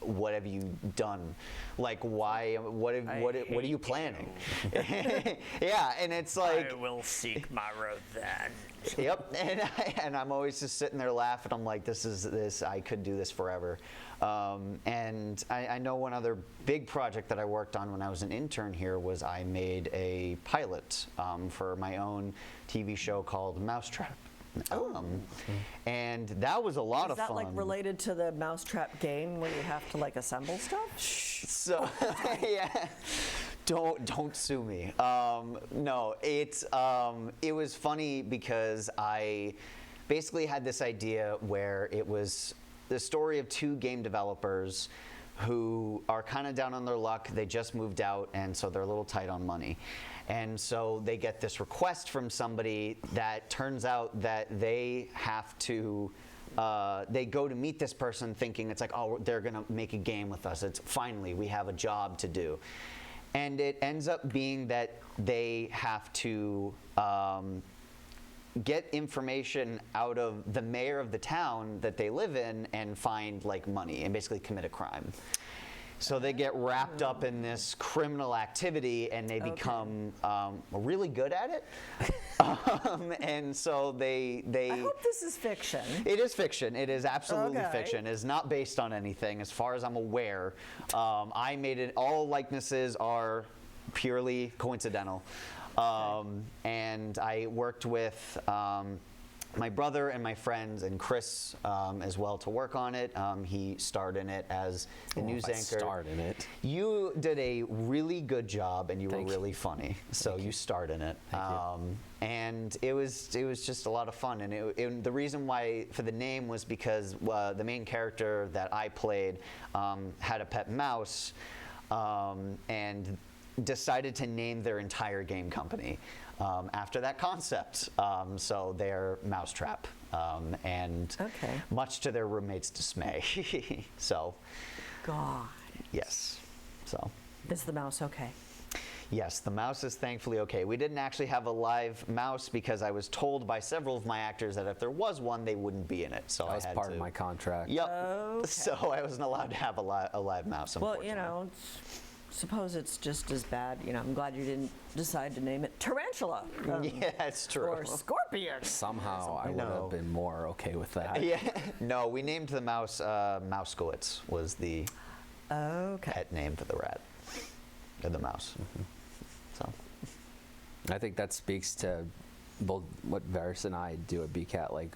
what have you done? Like, why? What are you planning? Yeah, and it's like, I will seek my revenge. Yep, and I'm always just sitting there laughing. I'm like, this. I could do this forever. And I know one other big project that I worked on when I was an intern here was I made a pilot for my own TV show called Mousetrap. And that was a lot of fun. Is that like related to the Mousetrap game where you have to like assemble stuff? So yeah, don't sue me. No, it was funny because I basically had this idea where it was the story of two game developers who are kind of down on their luck. They just moved out, and so they're a little tight on money. And so they get this request from somebody that turns out that they have to, they go to meet this person thinking it's like, oh, they're going to make a game with us. It's finally, we have a job to do. And it ends up being that they have to get information out of the mayor of the town that they live in and find like money and basically commit a crime. So they get wrapped up in this criminal activity and they become really good at it. And so they I hope this is fiction. It is fiction. It is absolutely Okay. fiction. It is not based on anything as far as I'm aware. I made it, all likenesses are purely coincidental. And I worked with my brother and my friends and Chris as well to work on it. He starred in it as the news anchor. Starred in it. You did a really good job, and you were Thank you. really funny. So you starred in it, and it was just a lot of fun. And the reason why for the name was because the main character that I played had a pet mouse, and decided to name their entire game company after that concept. So they're Mousetrap, and much to their roommate's dismay. So, God. yes. So. Is the mouse okay? Yes, the mouse is thankfully okay. We didn't actually have a live mouse because I was told by several of my actors that if there was one, they wouldn't be in it. So That was I had part to. of my contract. Yep. Okay. So I wasn't allowed to have a live mouse. Well, you know, suppose it's just as bad. You know, I'm glad you didn't decide to name it Tarantula. Yeah, it's true. Or Scorpion. Somehow I would know. have been more okay with that. Yeah. No, we named the mouse Mousekowitz was the Okay. pet name for the rat. Or the mouse. So. I think that speaks to both what Veras and I do at BCAT. Like,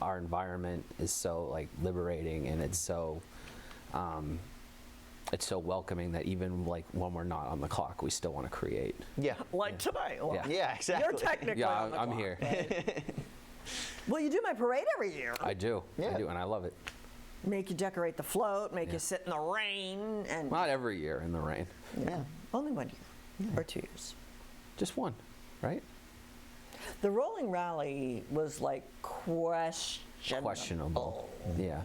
our environment is so like liberating, and it's so welcoming that even like when we're not on the clock, we still want to create. Yeah. Like tonight. Well, Yeah. Yeah, exactly. You're technically Yeah, on the I'm clock, here. right? Well, you do my parade every year. I do, Yeah. and I love it. Make you decorate the float, make Yeah. you sit in the rain, and Not every year in the rain, Yeah. only 1 year or 2 years. just one, right? The rolling rally was like Questionable. Yeah.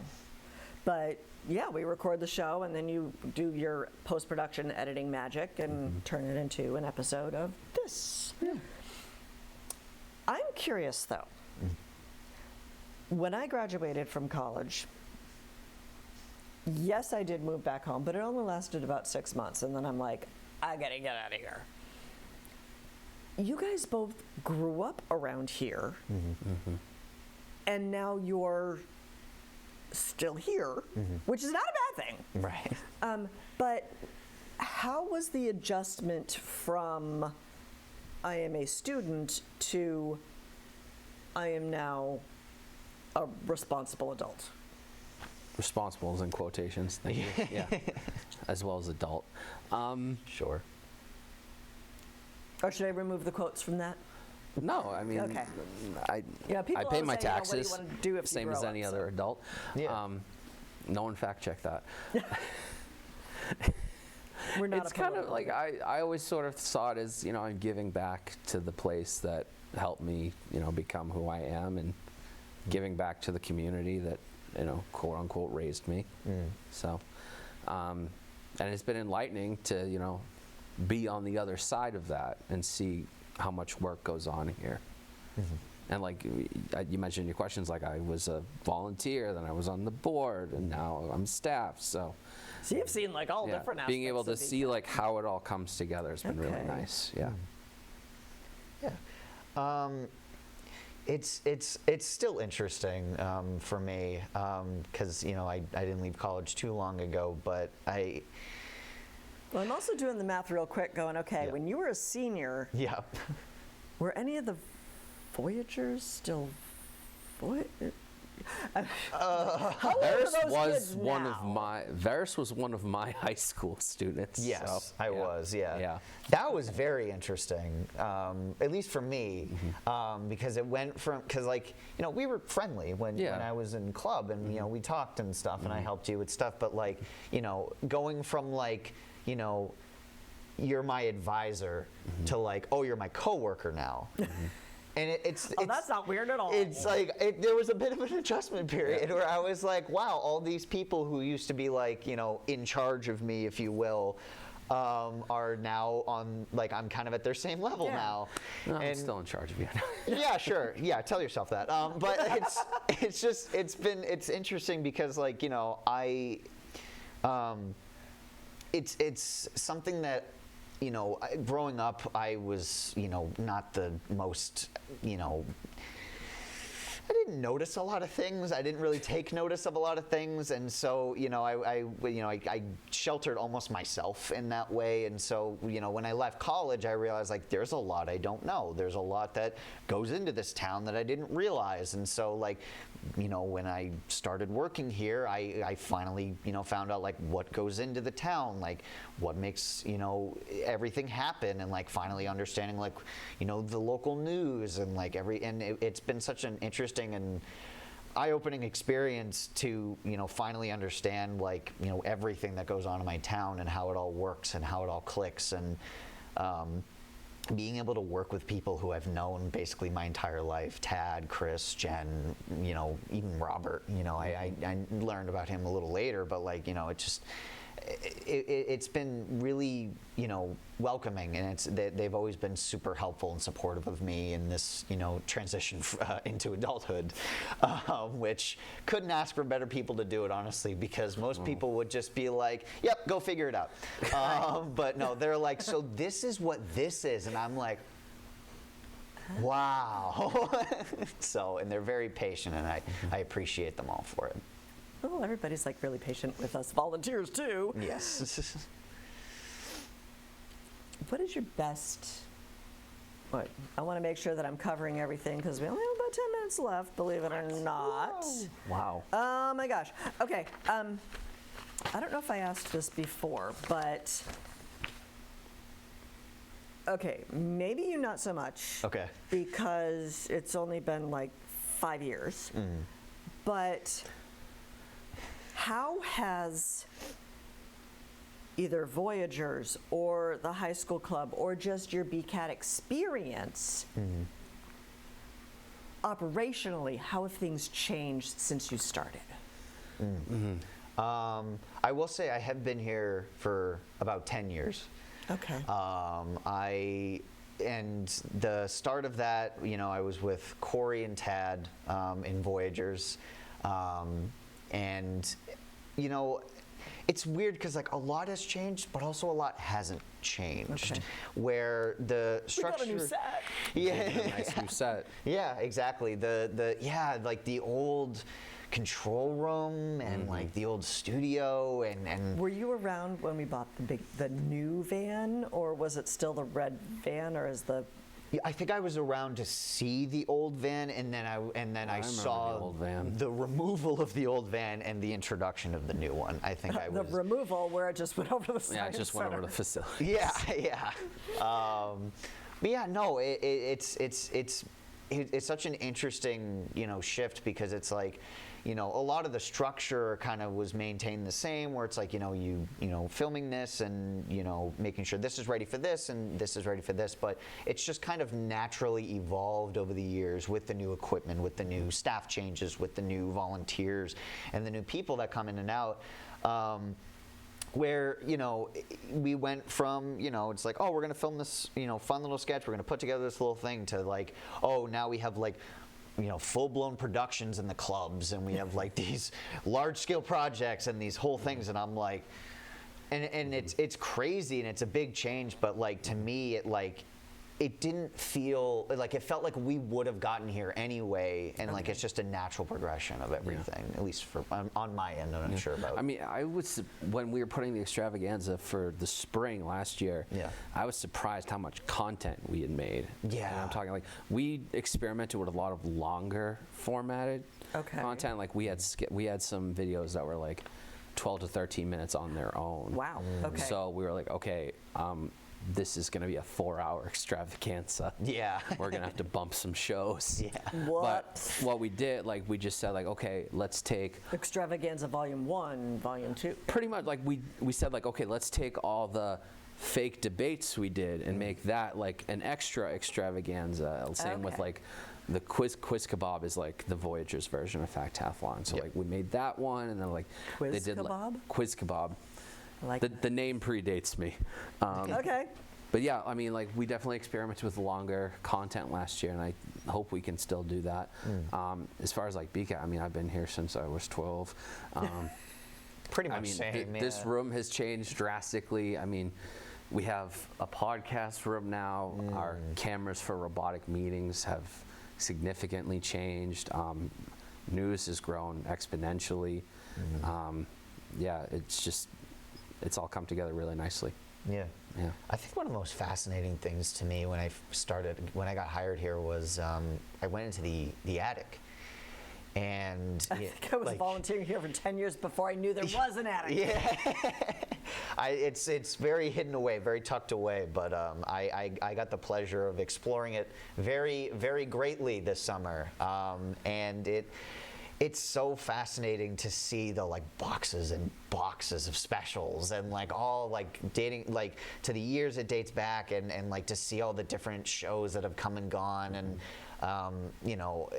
But yeah, we record the show and then you do your post-production editing magic and turn it into an episode of this. Yeah. I'm curious though. When I graduated from college, yes, I did move back home, but it only lasted about 6 months. And then I'm like, I gotta get out of here. You guys both grew up around here, and now you're still here, which is not a bad thing. Right. But how was the adjustment from I am a student to I am now a responsible adult? Responsible is in quotations. Thank you. Yeah. As well as adult. Sure. Or should I remove the quotes from that? No, I mean, Okay. I People pay always my say, you know, what do you taxes, wanna do if you same grow as up, any so. other adult. Yeah. No one fact checked that. We're not It's a kind of political like group. I always sort of saw it as, you know, I'm giving back to the place that helped me, you know, become who I am, and giving back to the community that, you know, quote unquote raised me. So, and it's been enlightening to, you know, be on the other side of that and see how much work goes on here. And like you mentioned in your questions, like I was a volunteer, then I was on the board, and now I'm staff. So you've seen like all yeah, different aspects being able to of see like how it all comes together has been really Okay. nice. Yeah. Yeah. It's still interesting for me because you know I didn't leave college too long ago, but Well, I'm also doing the math real quick, going, okay, Yeah. when you were a senior, yeah. were any of the Voyagers still Veras was one of my high school students. Yes, so, I was. Yeah. Yeah. That was very interesting, at least for me, because it went from like you know we were friendly when I was in club, and you know we talked and stuff, and I helped you with stuff, but like you know going from like you know you're my advisor to like oh you're my coworker now. And it's that's not weird at all. It's like there was a bit of an adjustment period where I was like, wow, all these people who used to be like, you know, in charge of me, if you will, are now on like I'm kind of at their same level now. No, I'm and still in charge of you. yeah, sure. Yeah, tell yourself that. But it's interesting because like you know it's something that. You know, growing up, I was, you know, not the most, you know, I didn't notice a lot of things. I didn't really take notice of a lot of things, and so, you know, I sheltered almost myself in that way. And so, you know, when I left college, I realized like there's a lot I don't know. There's a lot that goes into this town that I didn't realize. And so, like, you know, when I started working here, I finally, you know, found out like what goes into the town, like what makes, you know, everything happen, and like finally understanding like, you know, the local news and like it's been such an interesting and eye-opening experience to, you know, finally understand like, you know, everything that goes on in my town and how it all works and how it all clicks, and being able to work with people who I've known basically my entire life, Tad, Chris, Jen, you know, even Robert, you know, I learned about him a little later, but like, you know, it just, it's been really, welcoming, and they've always been super helpful and supportive of me in this, transition into adulthood, which couldn't ask for better people to do it, honestly, because most people would just be like, yep, go figure it out. But no, they're like, so this is what this is, and I'm like, wow. So, and they're very patient, and I appreciate them all for it. Oh, everybody's like really patient with us volunteers too. Yes. What is your best? What? I want to make sure that I'm covering everything because we only have about 10 minutes left, believe it or not. Wow. Oh my gosh. Okay. I don't know if I asked this before, but okay, maybe you not so much. Okay. Because it's only been like 5 years. But how has either Voyagers or the high school club or just your BCAT experience, operationally, how have things changed since you started? I will say I have been here for about 10 years. Okay. And the start of that, I was with Corey and Tad in Voyagers. And, it's weird because like a lot has changed, but also a lot hasn't changed. Okay. Where the structure. We got a new set. Yeah. A nice new set. Yeah, exactly. Like the old control room and like the old studio and. Were you around when we bought the new van, or was it still the red van, or is the? I think I was around to see the old van, and then I saw the old van. The removal of the old van and the introduction of the new one. I think I was The removal where it just went over the side. Yeah, it just went over the facility. Yeah, yeah. But yeah, no, it's such an interesting shift because it's like. A lot of the structure kind of was maintained the same, where it's like, you filming this and, making sure this is ready for this and this is ready for this, but it's just kind of naturally evolved over the years with the new equipment, with the new staff changes, with the new volunteers and the new people that come in and out. Where, we went from, it's like, oh, we're going to film this, fun little sketch, we're going to put together this little thing to like, oh, now we have like, full-blown productions in the clubs, and we have like these large-scale projects and these whole things, and I'm like, and it's crazy and it's a big change, but like to me it didn't feel like, it felt like we would have gotten here anyway, and like it's just a natural progression of everything, at least for on my end. I'm not sure about. I mean, when we were putting the extravaganza for the spring last year, I was surprised how much content we had made. Yeah. And I'm talking like we experimented with a lot of longer formatted content. Like we had some videos that were like 12 to 13 minutes on their own. Wow. Okay. So we were like, okay, this is going to be a 4-hour extravaganza. Yeah. We're going to have to bump some shows. Yeah. What? But what we did, like, we just said, like, okay, let's take Extravaganza Volume 1, Volume 2. pretty much, like, we said, like, okay, let's take all the fake debates we did and make that like an extra extravaganza. Same with like the quiz kebab is like the Voyagers version of Factathlon. So like we made that one, and then like Quiz they did kebab? Quiz kebab. I like The name predates me. okay. But yeah, I mean, like we definitely experimented with longer content last year, and I hope we can still do that. As far as like BCAT, I mean, I've been here since I was 12. Pretty much I mean, same. this room has changed drastically. I mean, we have a podcast room now. Our cameras for robotic meetings have significantly changed. News has grown exponentially. Yeah, it's all come together really nicely. Yeah. Yeah. I think one of the most fascinating things to me when I got hired here was I went into the attic. And I think I was volunteering here for 10 years before I knew there was an attic. Yeah. It's very hidden away, very tucked away, but I got the pleasure of exploring it very, very greatly this summer. And it's so fascinating to see the like boxes and boxes of specials and like all like dating like to the years it dates back and like to see all the different shows that have come and gone and You know,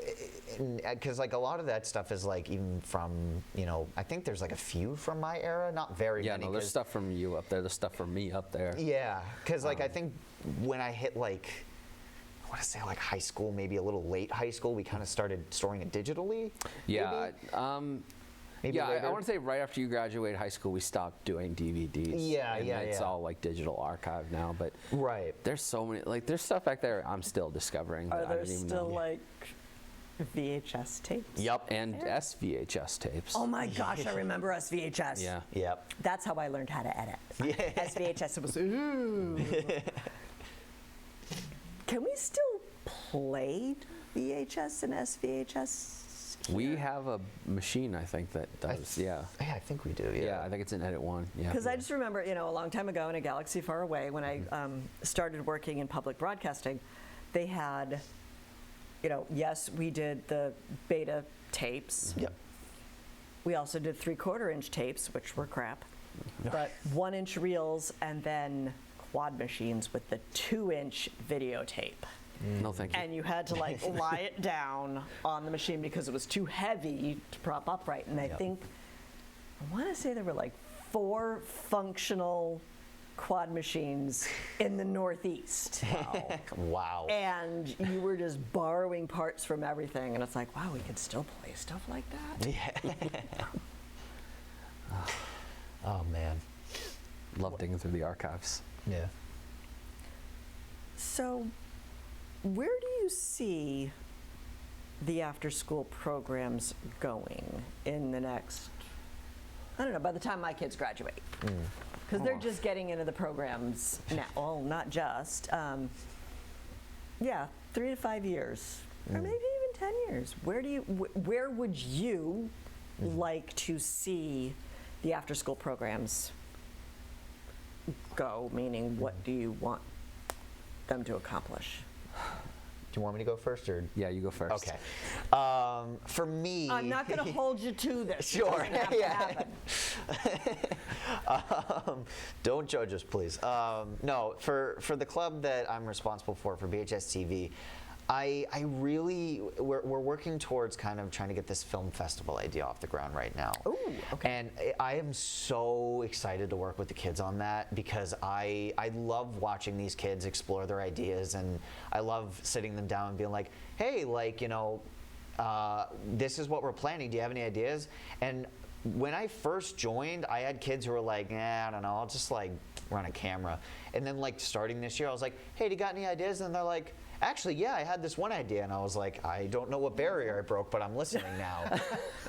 because like a lot of that stuff is like even from, you know, I think there's like a few from my era, not very Yeah, many. no, there's stuff from you up there. There's stuff from me up there. Yeah, because like I think when I hit like, I want to say like high school, maybe a little late high school, we kind of started storing it digitally. Yeah. Maybe Yeah, I later? want to say right after you graduated high school, we stopped doing DVDs. Yeah, and yeah, it's yeah. all like digital archive now. But Right. there's so many, like there's stuff back there I'm still discovering. Are that I there didn't even still know. like VHS tapes? Yep. And SVHS tapes. Oh my gosh, I remember SVHS. Yeah. Yep. That's how I learned how to edit. Yeah. SVHS, it was, ooh. Can we still play VHS and SVHS? We have a machine, I think, that does. Yeah. Yeah, I think we do. Yeah. Yeah, I think it's in Edit 1. Yeah. Because I just remember, you know, a long time ago in a galaxy far away, when I started working in public broadcasting, they had, you know, yes, we did the beta tapes. Yep. We also did 3/4-inch tapes, which were crap, but 1-inch reels, and then quad machines with the 2-inch videotape. No, thank you. And you had to like lie it down on the machine because it was too heavy to prop upright. And I think, I want to say there were like 4 functional quad machines in the Northeast. Wow. Wow. And you were just borrowing parts from everything. And it's like, wow, we can still play stuff like that. Yeah. Oh man. Love digging through the archives. Yeah. So, where do you see the after-school programs going in the next, I don't know, by the time my kids graduate? Because they're just getting into the programs now. Well, not just. Yeah, 3 to 5 years, or maybe even 10 years. Where would you like to see the after-school programs go? Meaning, what do you want them to accomplish? Do you want me to go first or? Yeah, you go first. Okay. For me. I'm not going to hold you to this. It Sure. doesn't have to happen. Don't judge us, please. No, for the club that I'm responsible for BHS TV, we're working towards kind of trying to get this film festival idea off the ground right now. Ooh, okay. And I am so excited to work with the kids on that because I love watching these kids explore their ideas, and I love sitting them down and being like, hey, like, you know, this is what we're planning. Do you have any ideas? And when I first joined, I had kids who were like, I don't know, I'll just like run a camera. And then like starting this year, I was like, hey, do you got any ideas? And they're like, actually, yeah, I had this one idea. And I was like, I don't know what barrier I broke, but I'm listening now.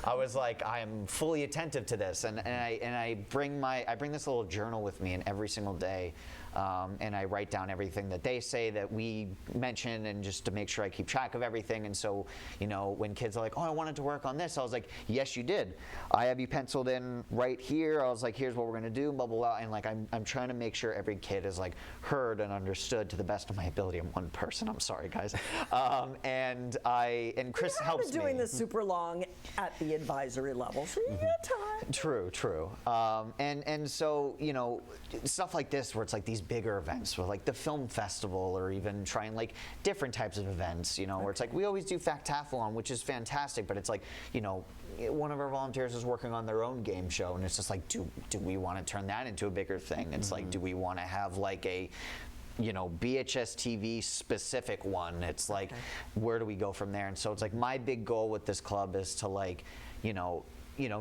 I was like, I am fully attentive to this. And I bring this little journal with me, and every single day, and I write down everything that they say that we mention, and just to make sure I keep track of everything. And so, you know, when kids are like, oh, I wanted to work on this, I was like, yes, you did. I have you penciled in right here. I was like, here's what we're gonna do, blah, blah, blah. And like, I'm trying to make sure every kid is like heard and understood to the best of my ability. I'm one person, I'm sorry, guys. And Chris helps me. You're doing this super long at the advisory level, so you got time. True. And so, you know, stuff like this where it's like these bigger events, with like the film festival, or even trying like different types of events, you know, where it's like we always do Factathlon, which is fantastic, but it's like, you know, one of our volunteers is working on their own game show, and it's just like, do we want to turn that into a bigger thing? It's like, do we want to have like a, you know, BHS TV specific one? It's like, where do we go from there? And so it's like my big goal with this club is to like, you know,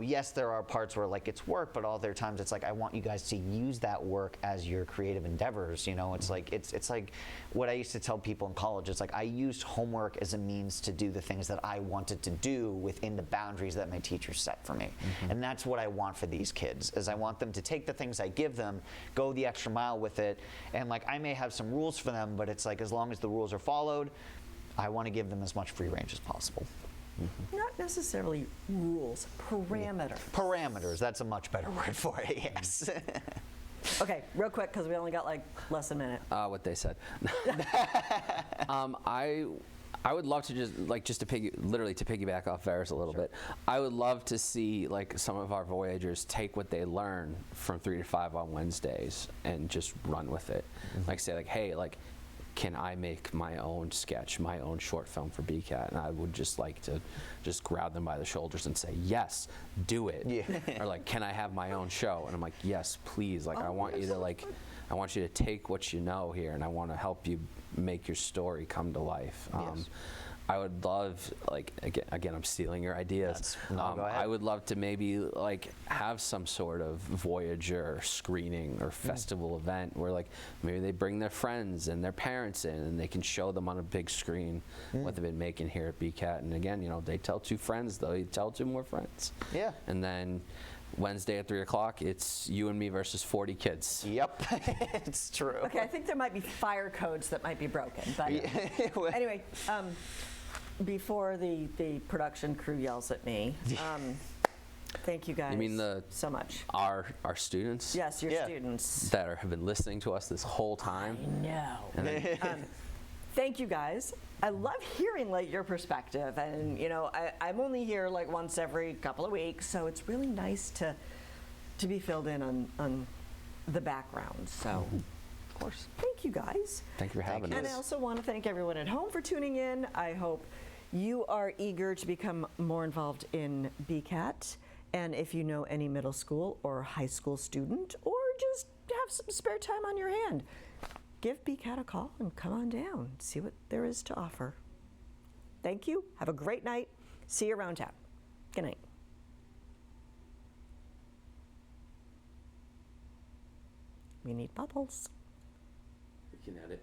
yes, there are parts where like it's work, but all other times it's like I want you guys to use that work as your creative endeavors. You know, it's like it's like what I used to tell people in college. It's like I used homework as a means to do the things that I wanted to do within the boundaries that my teachers set for me. And that's what I want for these kids, is I want them to take the things I give them, go the extra mile with it, and like I may have some rules for them, but it's like as long as the rules are followed, I want to give them as much free range as possible. Not necessarily rules, parameters. Parameters, that's a much better word for it, yes. Okay, real quick, because we only got like less than a minute. What they said. I would love to just to piggyback off Veras a little bit. I would love to see like some of our Voyagers take what they learn from 3 to 5 on Wednesdays and just run with it. Like say like, hey, like can I make my own sketch, my own short film for BCAT? And I would just like to just grab them by the shoulders and say, yes, do it. Yeah. Or like, can I have my own show? And I'm like, yes, please. Like, Oh, I want you to like, I want you to take what you know here, and I want to help you make your story come to life. Yes. I would love, like, again, I'm stealing your ideas. No, go ahead. I would love to maybe like have some sort of Voyager screening or festival event where like maybe they bring their friends and their parents in, and they can show them on a big screen what they've been making here at BCAT. And again, you know, they tell 2 friends, though, you tell 2 more friends. Yeah. And then Wednesday at 3 o'clock, it's you and me versus 40 kids. Yep, it's true. Okay, I think there might be fire codes that might be broken, but anyway, before the production crew yells at me, thank you guys You mean so much. Our students? Yes, your Yeah. students. That have been listening to us this whole time. No. And then, Thank you guys. I love hearing like your perspective, and you know, I'm only here like once every couple of weeks, so it's really nice to be filled in on the background. So, of course, thank you guys. thank you for having And I us. also want to thank everyone at home for tuning in. I hope you are eager to become more involved in BCAT. And if you know any middle school or high school student, or just have some spare time on your hand, give BCAT a call and come on down, see what there is to offer. Thank you. Have a great night. See you around town. Good night. We need bubbles. You can edit.